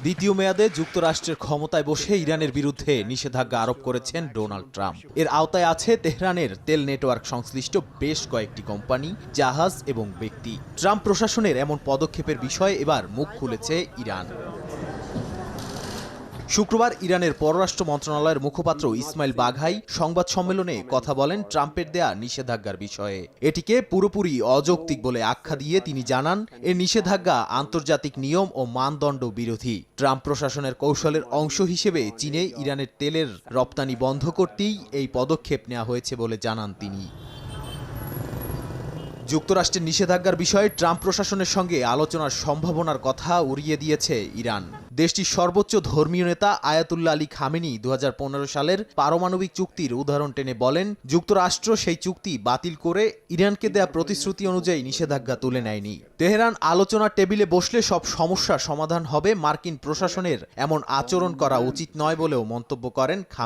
দ্বিতীয় মেয়াদে যুক্তরাষ্ট্রের ক্ষমতায় বসে ইরানের বিরুদ্ধে নিষেধাজ্ঞা আরোপ করেছেন ডোনাল্ড ট্রাম্প। এর আওতায় আছে তেহরানের তেল নেটওয়ার্ক সংশ্লিষ্ট বেশ কয়েকটি কোম্পানি, জাহাজ এবং ব্যক্তি। ট্রাম্প প্রশাসনের এমন পদক্ষেপের বিষয়ে এবার মুখ খুলেছে ইরান। শুক্রবার ইরানের পররাষ্ট্র মন্ত্রণালয়ের মুখপাত্র ইসমাইল বাঘাই সংবাদ সম্মেলনে কথা বলেন ট্রাম্পের দেয়া নিষেধাজ্ঞার বিষয়ে। এটিকে পুরোপুরি অযৌক্তিক বলে আখ্যা দিয়ে তিনি জানান, এ নিষেধাজ্ঞা আন্তর্জাতিক নিয়ম ও মানদণ্ড বিরোধী। ট্রাম্প প্রশাসনের কৌশলের অংশ হিসেবে চীনে ইরানের তেলের রপ্তানি বন্ধ করতেই এই পদক্ষেপ নেওয়া হয়েছে বলে জানান তিনি। যুক্তরাষ্ট্রের নিষেধাজ্ঞার বিষয়ে ট্রাম্প প্রশাসনের সঙ্গে আলোচনার সম্ভাবনার কথা উড়িয়ে দিয়েছে ইরান। দেশটির সর্বোচ্চ ধর্মীয় নেতা আয়াতুল্লাহ আলী খামেনি 2015 সালের পারমাণবিক চুক্তির উদাহরণ টেনে বলেন, যুক্তরাষ্ট্র সেই চুক্তি বাতিল করে ইরানকে দেয়া প্রতিশ্রুতি অনুযায়ী নিষেধাজ্ঞা তুলে নেয়নি। তেহরান আলোচনার টেবিলে বসলে সব সমস্যার সমাধান হবে, মার্কিন প্রশাসনের এমন আচরণ করা উচিত নয় বলেও মন্তব্য করেন খামেনি।